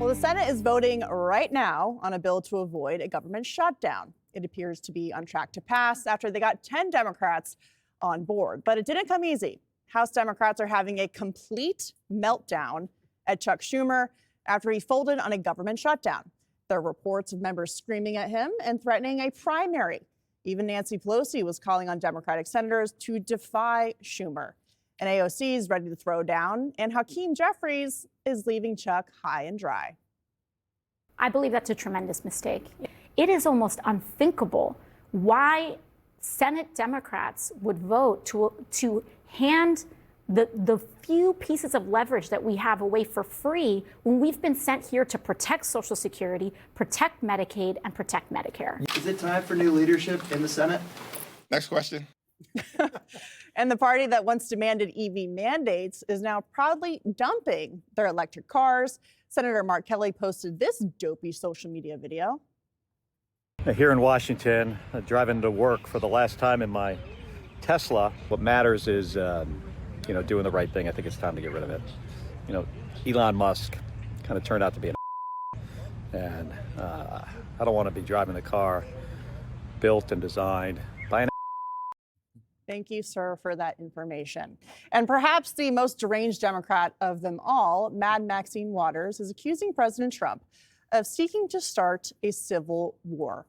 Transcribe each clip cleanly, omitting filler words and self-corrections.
Well, the Senate is voting right now on a bill to avoid a government shutdown. It appears to be on track to pass after they got 10 Democrats on board. But it didn't come easy. House Democrats are having a complete meltdown at Chuck Schumer after he folded on a government shutdown. There are reports of members screaming at him and threatening a primary. Even Nancy Pelosi was calling on Democratic senators to defy Schumer. And AOC is ready to throw down, and Hakeem Jeffries is leaving Chuck high and dry. I believe that's a tremendous mistake. It is almost unthinkable why Senate Democrats would vote to hand the few pieces of leverage that we have away for free when we've been sent here to protect Social Security, protect Medicaid, and protect Medicare. Is it time for new leadership in the Senate? Next question. And the party that once demanded EV mandates is now proudly dumping their electric cars. Senator Mark Kelly posted this dopey social media video. Here in Washington, driving to work for the last time in my Tesla. What matters is, doing the right thing. I think it's time to get rid of it. Elon Musk kind of turned out to be an and I don't want to be driving a car built and designed by an Thank you, sir, for that information. And perhaps the most deranged Democrat of them all, Mad Maxine Waters, is accusing President Trump of seeking to start a civil war.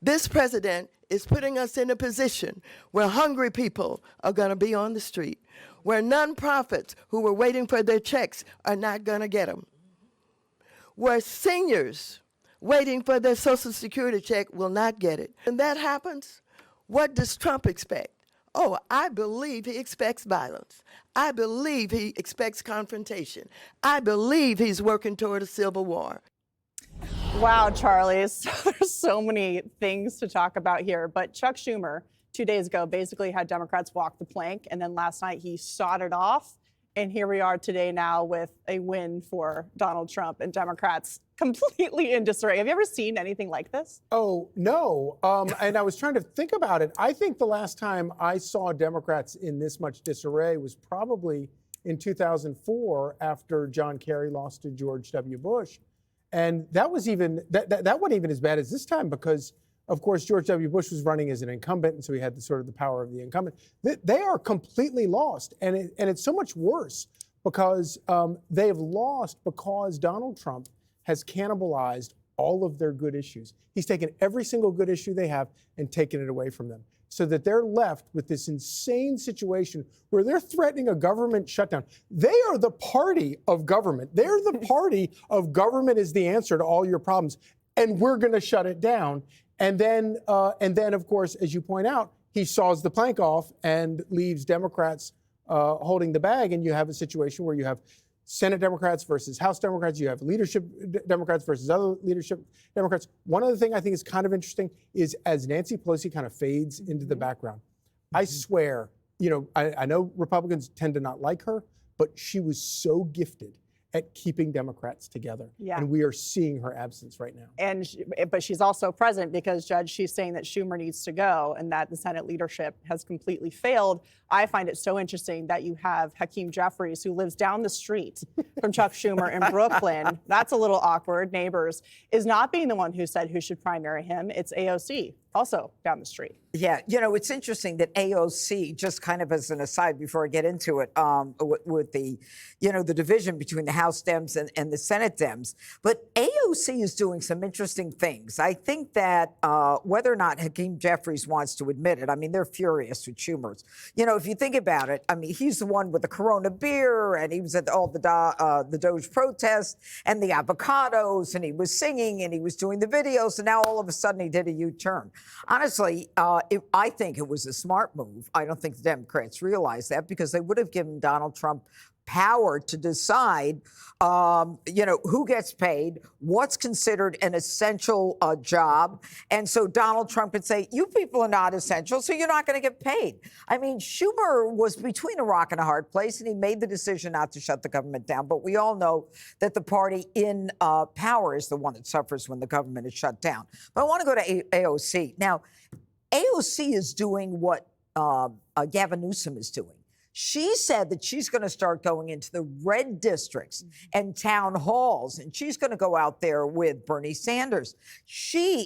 This president is putting us in a position where hungry people are going to be on the street, where nonprofits who were waiting for their checks are not going to get them, where seniors waiting for their Social Security check will not get it. And that happens, what does Trump expect? Oh, I believe he expects violence. I believe he expects confrontation. I believe he's working toward a civil war. Wow, Charlie, there's so many things to talk about here. But Chuck Schumer, 2 days ago, basically had Democrats walk the plank. And then last night he sawed it off. And here we are today now with a win for Donald Trump and Democrats completely in disarray. Have you ever seen anything like this? Oh, no. And I was trying to think about it. I think the last time I saw Democrats in this much disarray was probably in 2004 after John Kerry lost to George W. Bush. And that was even that wasn't even as bad as this time because, of course, George W. Bush was running as an incumbent, and so he had the power of the incumbent. They are completely lost, and it's so much worse because they have lost because Donald Trump has cannibalized all of their good issues. He's taken every single good issue they have and taken it away from them, so that they're left with this insane situation where they're threatening a government shutdown. They are the party of government. They're the party of government is the answer to all your problems, and we're going to shut it down. And then, of course, as you point out, he saws the plank off and leaves Democrats holding the bag, and you have a situation where you have Senate Democrats versus House Democrats. You have leadership Democrats versus other leadership Democrats. One other thing I think is kind of interesting is as Nancy Pelosi kind of fades into the background, I swear, I know Republicans tend to not like her, but she was so gifted at keeping Democrats together. Yeah. And we are seeing her absence right now. But she's also present because, Judge, she's saying that Schumer needs to go and that the Senate leadership has completely failed. I find it so interesting that you have Hakeem Jeffries, who lives down the street from Chuck Schumer in Brooklyn. That's a little awkward. Neighbors is not being the one who said who should primary him. It's AOC, also down the street. Yeah, it's interesting that AOC, just kind of as an aside before I get into it, with the, the division between the House Dems and the Senate Dems, but AOC is doing some interesting things. I think that whether or not Hakeem Jeffries wants to admit it, I mean, they're furious with Schumer's. If you think about it, I mean, he's the one with the Corona beer, and he was at all the Doge protests and the avocados, and he was singing, and he was doing the videos, and now all of a sudden he did a U-turn. Honestly, I think it was a smart move. I don't think the Democrats realize that because they would have given Donald Trump power to decide, who gets paid, what's considered an essential job. And so Donald Trump could say, you people are not essential, so you're not going to get paid. I mean, Schumer was between a rock and a hard place, and he made the decision not to shut the government down. But we all know that the party in power is the one that suffers when the government is shut down. But I want to go to AOC. Now, AOC is doing what Gavin Newsom is doing. She said that she's going to start going into the red districts and town halls, and she's going to go out there with Bernie Sanders.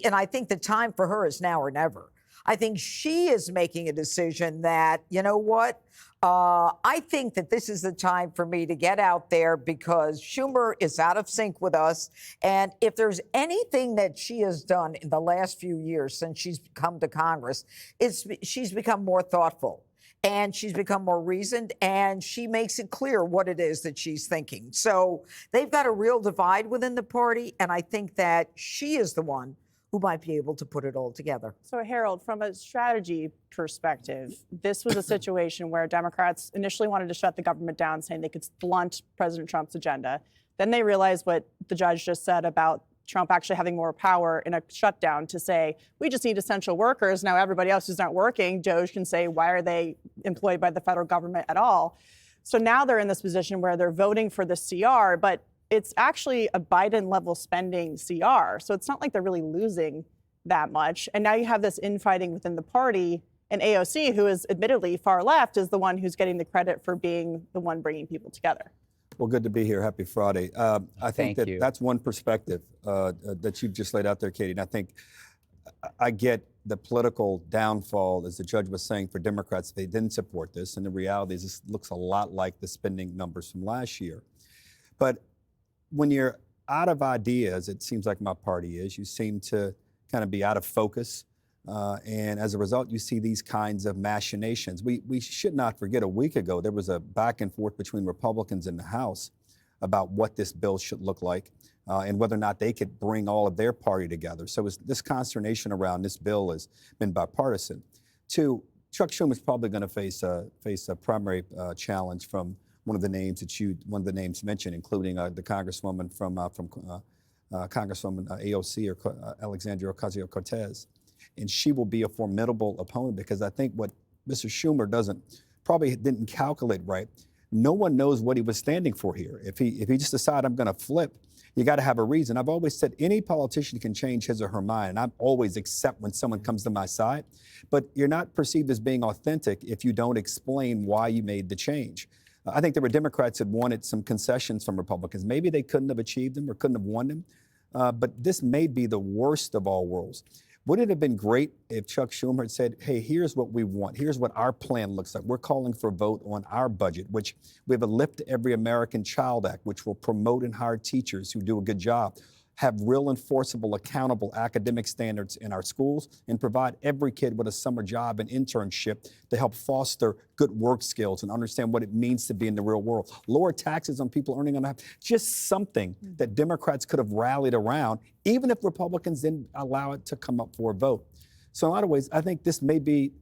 And I think the time for her is now or never. I think she is making a decision that, you know what? I think that this is the time for me to get out there because Schumer is out of sync with us. And if there's anything that she has done in the last few years since she's come to Congress, she's become more thoughtful. And she's become more reasoned, and she makes it clear what it is that she's thinking. So they've got a real divide within the party, and I think that she is the one who might be able to put it all together. So, Harold, from a strategy perspective, this was a situation where Democrats initially wanted to shut the government down, saying they could blunt President Trump's agenda. Then they realized what the judge just said about Trump actually having more power in a shutdown to say, we just need essential workers. Now everybody else who's not working, Doge can say, why are they employed by the federal government at all? So now they're in this position where they're voting for the CR, but it's actually a Biden-level spending CR. So it's not like they're really losing that much. And now you have this infighting within the party, and AOC, who is admittedly far left, is the one who's getting the credit for being the one bringing people together. Well, good to be here. Happy Friday. I think that's one perspective that you've just laid out there, Katie. And I think I get the political downfall, as the judge was saying, for Democrats. They didn't support this. And the reality is this looks a lot like the spending numbers from last year. But when you're out of ideas, it seems like my party is, you seem to kind of be out of focus. And as a result, you see these kinds of machinations. We should not forget a week ago, there was a back and forth between Republicans in the House about what this bill should look like and whether or not they could bring all of their party together. So this consternation around this bill has been bipartisan. Two, Chuck Schumer is probably going to face a primary challenge from one of the names mentioned, including the Congresswoman from Congresswoman AOC or Alexandria Ocasio-Cortez. And she will be a formidable opponent because I think what Mr. Schumer probably didn't calculate right. No one knows what he was standing for here. If he just decided I'm going to flip, you got to have a reason. I've always said any politician can change his or her mind, and I always accept when someone comes to my side. But you're not perceived as being authentic if you don't explain why you made the change. I think there were Democrats that wanted some concessions from Republicans. Maybe they couldn't have achieved them or couldn't have won them. But this may be the worst of all worlds. Wouldn't it have been great if Chuck Schumer had said, hey, here's what we want. Here's what our plan looks like. We're calling for a vote on our budget, which we have a Lift Every American Child Act, which will promote and hire teachers who do a good job, have real enforceable, accountable academic standards in our schools, and provide every kid with a summer job and internship to help foster good work skills and understand what it means to be in the real world. Lower taxes on people earning enough. Just something that Democrats could have rallied around, even if Republicans didn't allow it to come up for a vote. So in a lot of ways, I think this may be,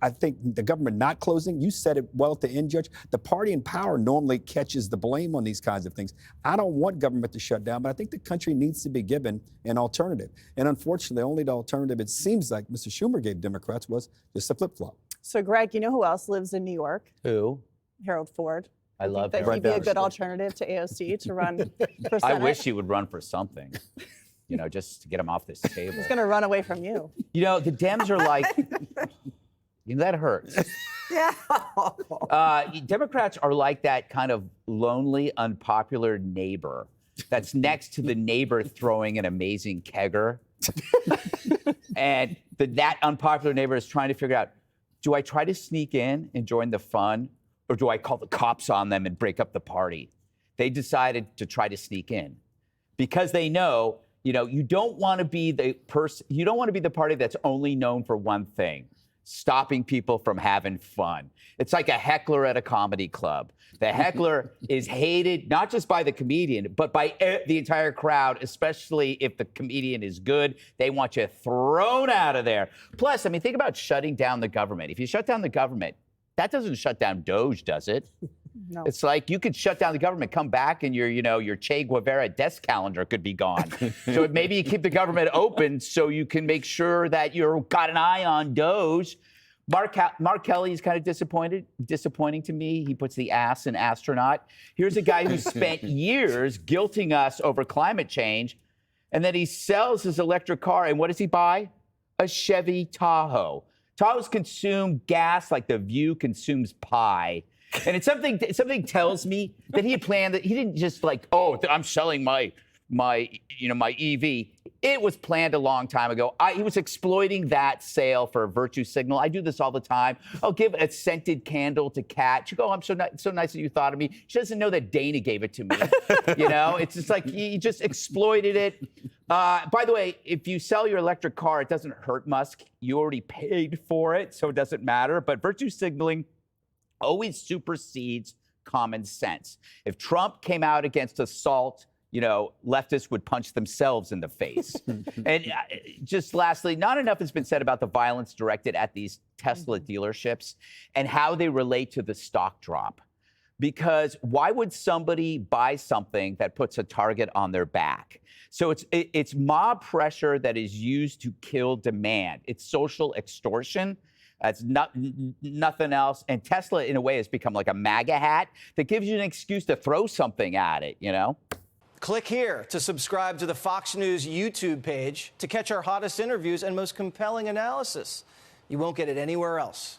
I think the government not closing, you said it well at the end, Judge, the party in power normally catches the blame on these kinds of things. I don't want government to shut down, but I think the country needs to be given an alternative. And unfortunately, only the alternative it seems like Mr. Schumer gave Democrats was just a flip-flop. So, Greg, you know who else lives in New York? Who? Harold Ford. I love that Harold. he'd be a good alternative to AOC to run for Senate. I wish he would run for something. You know, just to get him off this table. He's going to run away from you. You know, the Dems are like, you know, that hurts. Yeah. Democrats are like that kind of lonely, unpopular neighbor that's next to the neighbor throwing an amazing kegger. And that unpopular neighbor is trying to figure out, do I try to sneak in and join the fun, or do I call the cops on them and break up the party? They decided to try to sneak in because they know, you know, you don't want to be the party that's only known for one thing, stopping people from having fun. It's like a heckler at a comedy club. The heckler is hated not just by the comedian, but by the entire crowd, especially if the comedian is good. They want you thrown out of there. Plus, I mean, think about shutting down the government. If you shut down the government, that doesn't shut down Doge, does it? No. It's like you could shut down the government, come back, and your Che Guevara desk calendar could be gone. So maybe you keep the government open so you can make sure that you've got an eye on Doge. Mark Kelly is kind of disappointing to me. He puts the ass in astronaut. Here's a guy who spent years guilting us over climate change, and then he sells his electric car, and what does he buy? A Chevy Tahoe. Tacos consume gas like The View consumes pie. And it's something tells me that he had planned that he didn't just like, oh, I'm selling my EV. It was planned a long time ago. He was exploiting that sale for a virtue signal. I do this all the time. I'll give a scented candle to Kat. She go, I'm so nice that you thought of me. She doesn't know that Dana gave it to me. It's just like he just exploited it. By the way, if you sell your electric car, it doesn't hurt Musk. You already paid for it, so it doesn't matter. But virtue signaling always supersedes common sense. If Trump came out against assault, leftists would punch themselves in the face. And just lastly, not enough has been said about the violence directed at these Tesla dealerships and how they relate to the stock drop. Because why would somebody buy something that puts a target on their back? So it's mob pressure that is used to kill demand. It's social extortion. That's nothing else. And Tesla, in a way, has become like a MAGA hat that gives you an excuse to throw something at it, Click here to subscribe to the Fox News YouTube page to catch our hottest interviews and most compelling analysis. You won't get it anywhere else.